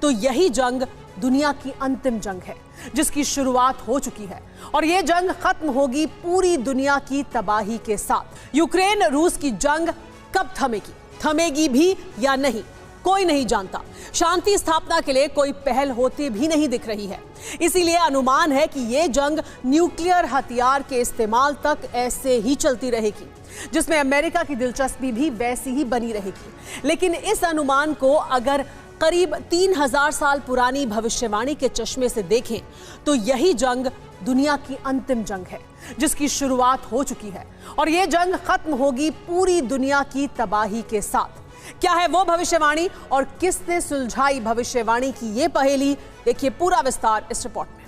तो यही जंग दुनिया की अंतिम जंग है, जिसकी शुरुआत हो चुकी है और यह जंग खत्म होगी पूरी दुनिया की तबाही के साथ। यूक्रेन रूस की जंग कब थमेगी भी या नहीं, कोई नहीं जानता। शांति स्थापना के लिए कोई पहल होती भी नहीं दिख रही है। इसीलिए अनुमान है कि यह जंग न्यूक्लियर हथियार के इस्तेमाल तक ऐसे ही चलती रहेगी, जिसमें अमेरिका की दिलचस्पी भी वैसी ही बनी रहेगी। लेकिन इस अनुमान को अगर करीब 3000 साल पुरानी भविष्यवाणी के चश्मे से देखें तो यही जंग दुनिया की अंतिम जंग है, जिसकी शुरुआत हो चुकी है और यह जंग खत्म होगी पूरी दुनिया की तबाही के साथ। क्या है वो भविष्यवाणी और किसने सुलझाई भविष्यवाणी की ये पहेली, देखिए पूरा विस्तार इस रिपोर्ट में।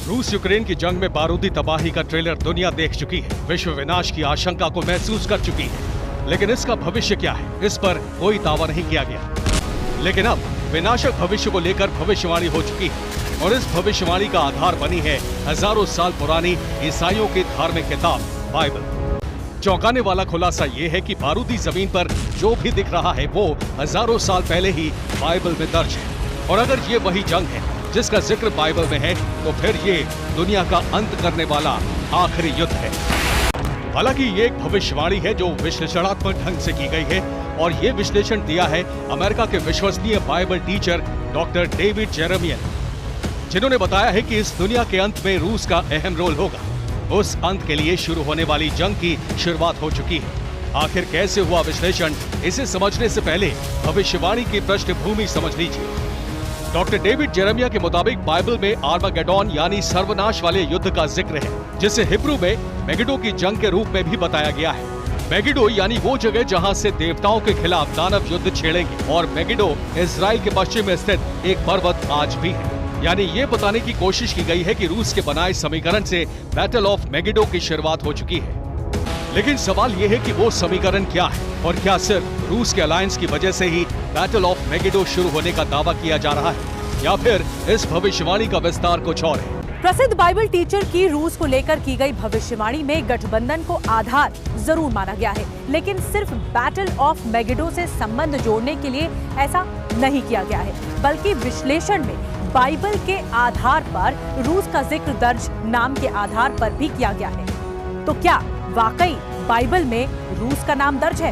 रूस यूक्रेन की जंग में बारूदी तबाही का ट्रेलर दुनिया देख चुकी है, विश्व विनाश की आशंका को महसूस कर चुकी है। लेकिन इसका भविष्य क्या है, इस पर कोई दावा नहीं किया गया। लेकिन अब विनाशक भविष्य को लेकर भविष्यवाणी हो चुकी है और इस भविष्यवाणी का आधार बनी है हजारों साल पुरानी ईसाइयों की धार्मिक किताब बाइबल। चौंकाने वाला खुलासा ये है कि बारूदी जमीन पर जो भी दिख रहा है वो हजारों साल पहले ही बाइबल में दर्ज है। और अगर ये वही जंग है जिसका जिक्र बाइबल में है, तो फिर ये दुनिया का अंत करने वाला आखिरी युद्ध है। हालांकि ये एक भविष्यवाणी है जो विश्लेषणात्मक ढंग से की गई है और ये विश्लेषण दिया है अमेरिका के विश्वसनीय Bible teacher doctor David Jeremiah, जिन्होंने बताया है कि इस दुनिया के अंत में रूस का अहम रोल होगा। उस अंत के लिए शुरू होने वाली जंग की शुरुआत हो चुकी है। आखिर कैसे हुआ विश्लेषण, इसे समझने से पहले भविष्यवाणी की पृष्ठभूमि समझ लीजिए। डॉक्टर डेविड जेरेमिया के मुताबिक बाइबल में आर्मागेडोन यानी सर्वनाश वाले युद्ध का जिक्र है, जिसे हिब्रू में मेगिडो की जंग के रूप में भी बताया गया है। मेगिडो यानी वो जगह जहां से देवताओं के खिलाफ दानव युद्ध छेड़ेंगे और मेगिडो इजराइल के पश्चिम में स्थित एक पर्वत आज भी है। यानी ये बताने की कोशिश की गई है कि रूस के बनाए समीकरण से बैटल ऑफ मेगिडो की शुरुआत हो चुकी है। लेकिन सवाल ये है कि वो समीकरण क्या है और क्या सिर्फ रूस के अलायंस की वजह से ही बैटल ऑफ मेगिडो शुरू होने का दावा किया जा रहा है, या फिर इस भविष्यवाणी का विस्तार कुछ और है। प्रसिद्ध बाइबल टीचर की रूस को लेकर की गई भविष्यवाणी में गठबंधन को आधार जरूर माना गया है, लेकिन सिर्फ बैटल ऑफ मेगिडो से संबंध जोड़ने के लिए ऐसा नहीं किया गया है, बल्कि विश्लेषण में बाइबल के आधार पर रूस का जिक्र दर्ज नाम के आधार पर भी किया गया है। तो क्या वाकई बाइबल में रूस का नाम दर्ज है?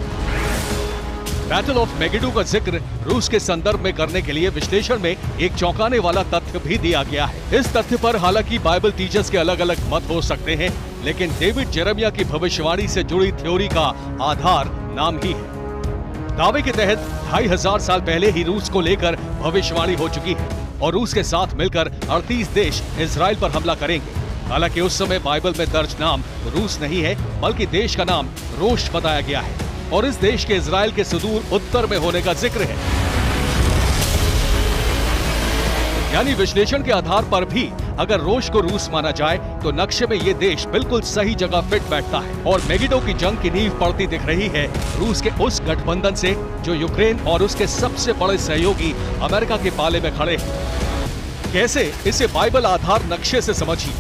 बैटल ऑफ मेगिडो का जिक्र रूस के संदर्भ में करने के लिए विश्लेषण में एक चौंकाने वाला तथ्य भी दिया गया है। इस तथ्य पर हालांकि बाइबल टीचर्स के अलग अलग मत हो सकते हैं, लेकिन डेविड जेरेमिया की भविष्यवाणी से जुड़ी थ्योरी का आधार नाम ही है। दावे के तहत 2500 साल पहले ही रूस को लेकर भविष्यवाणी हो चुकी है और रूस के साथ मिलकर 38 देश इजराइल पर हमला करेंगे। हालांकि उस समय बाइबल में दर्ज नाम रूस नहीं है, बल्कि देश का नाम रोश बताया गया है और इस देश के इजराइल के सुदूर उत्तर में होने का जिक्र है। यानी विश्लेषण के आधार पर भी अगर रोश को रूस माना जाए तो नक्शे में ये देश बिल्कुल सही जगह फिट बैठता है और मेगिडो की जंग की नींव पड़ती दिख रही है रूस के उस गठबंधन से जो यूक्रेन और उसके सबसे बड़े सहयोगी अमेरिका के पाले में खड़े हैं। कैसे, इसे बाइबल आधार नक्शे से समझिए।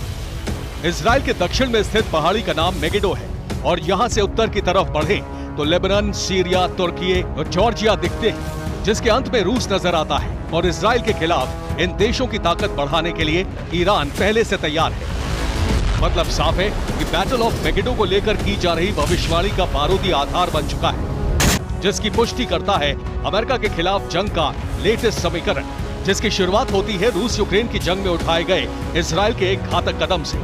इजराइल के दक्षिण में स्थित पहाड़ी का नाम मेगिडो है और यहाँ से उत्तर की तरफ बढ़े तो लेबनान, सीरिया, तुर्की और जॉर्जिया दिखते हैं, जिसके अंत में रूस नजर आता है और इजराइल के खिलाफ इन देशों की ताकत बढ़ाने के लिए ईरान पहले से तैयार है। मतलब साफ है कि बैटल ऑफ मेगिडो को लेकर की जा रही भविष्यवाणी का बारूदी आधार बन चुका है, जिसकी पुष्टि करता है अमेरिका के खिलाफ जंग का लेटेस्ट समीकरण, जिसकी शुरुआत होती है रूस यूक्रेन की जंग में उठाए गए इजराइल के एक घातक कदम से।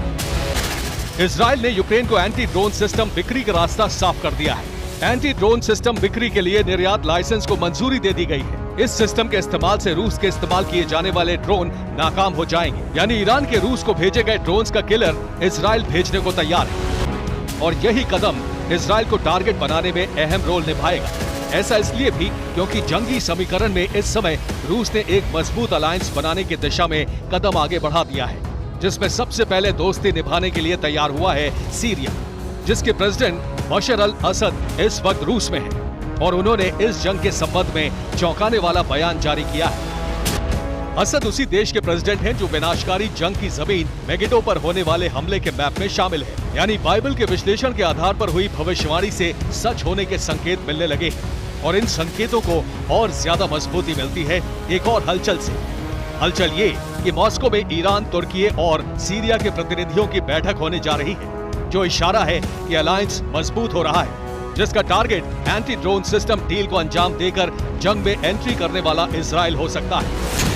इजराइल ने यूक्रेन को एंटी ड्रोन सिस्टम बिक्री का रास्ता साफ कर दिया है। एंटी ड्रोन सिस्टम बिक्री के लिए निर्यात लाइसेंस को मंजूरी दे दी गई है। इस सिस्टम के इस्तेमाल से रूस के इस्तेमाल किए जाने वाले ड्रोन नाकाम हो जाएंगे। यानी ईरान के रूस को भेजे गए ड्रोन्स का किलर इजराइल भेजने को तैयार है और यही कदम इजराइल को टारगेट बनाने में अहम रोल निभाएगा। ऐसा इसलिए भी क्योंकि जंगी समीकरण में इस समय रूस ने एक मजबूत अलायंस बनाने की दिशा में कदम आगे बढ़ा दिया है, जिसमें सबसे पहले दोस्ती निभाने के लिए तैयार हुआ है सीरिया, जिसके प्रेसिडेंट बशर अल असद इस वक्त रूस में है और उन्होंने इस जंग के संबंध में चौंकाने वाला बयान जारी किया है। असद उसी देश के प्रेसिडेंट हैं जो विनाशकारी जंग की जमीन मेगिडो पर होने वाले हमले के मैप में शामिल है। यानी बाइबल के विश्लेषण के आधार पर हुई भविष्यवाणी से सच होने के संकेत मिलने लगे और इन संकेतों को और ज्यादा मजबूती मिलती है एक और हलचल से। हलचल ये कि मॉस्को में ईरान, तुर्की और सीरिया के प्रतिनिधियों की बैठक होने जा रही है, जो इशारा है कि अलायंस मजबूत हो रहा है, जिसका target anti drone system deal को अंजाम देकर जंग में एंट्री करने वाला इजराइल हो सकता है।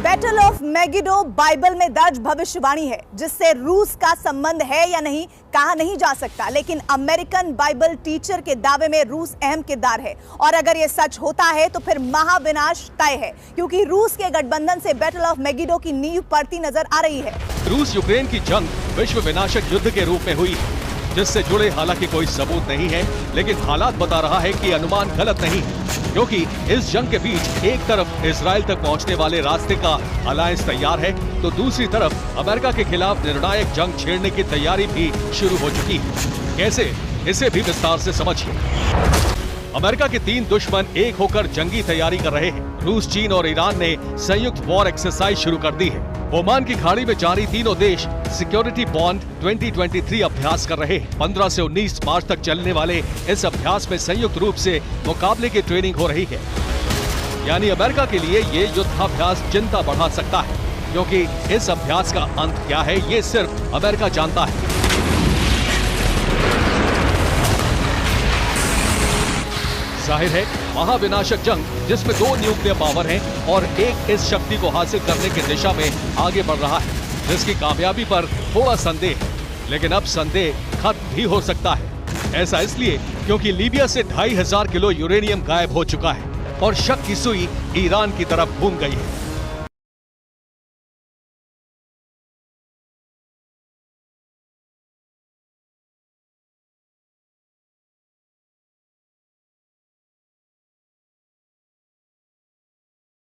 बैटल ऑफ मेगिडो बाइबल में दर्ज भविष्यवाणी है, जिससे रूस का संबंध है या नहीं कहा नहीं जा सकता, लेकिन अमेरिकन बाइबल टीचर के दावे में रूस अहम किरदार है। और अगर ये सच होता है तो फिर महाविनाश तय है, क्योंकि रूस के गठबंधन से बैटल ऑफ मेगिडो की नींव पड़ती नजर आ रही है। रूस यूक्रेन की जंग विश्व विनाशक युद्ध के रूप में हुई है, जिससे जुड़े हालांकि कोई सबूत नहीं है, लेकिन हालात बता रहा है कि अनुमान गलत नहीं है, क्योंकि इस जंग के बीच एक तरफ इजराइल तक पहुंचने वाले रास्ते का अलायंस तैयार है, तो दूसरी तरफ अमेरिका के खिलाफ निर्णायक जंग छेड़ने की तैयारी भी शुरू हो चुकी है। कैसे, इसे भी विस्तार से समझिए। अमेरिका के 3 दुश्मन एक होकर जंगी तैयारी कर रहे हैं। रूस, चीन और ईरान ने संयुक्त वॉर एक्सरसाइज शुरू कर दी है। ओमान की खाड़ी में जारी तीनों देश सिक्योरिटी बॉन्ड 2023 अभ्यास कर रहे हैं। 15 से 19 मार्च तक चलने वाले इस अभ्यास में संयुक्त रूप से मुकाबले की ट्रेनिंग हो रही है। यानी अमेरिका के लिए ये युद्धाभ्यास चिंता बढ़ा सकता है, क्योंकि इस अभ्यास का अंत क्या है ये सिर्फ अमेरिका जानता है। जाहिर है, महाविनाशक जंग जिसमें 2 न्यूक्लियर पावर हैं और एक इस शक्ति को हासिल करने की दिशा में आगे बढ़ रहा है, जिसकी कामयाबी पर थोड़ा संदेह है। लेकिन अब संदेह खत्म भी हो सकता है। ऐसा इसलिए क्योंकि लीबिया से 2500 किलो यूरेनियम गायब हो चुका है और शक की सुई ईरान की तरफ घूम गई है।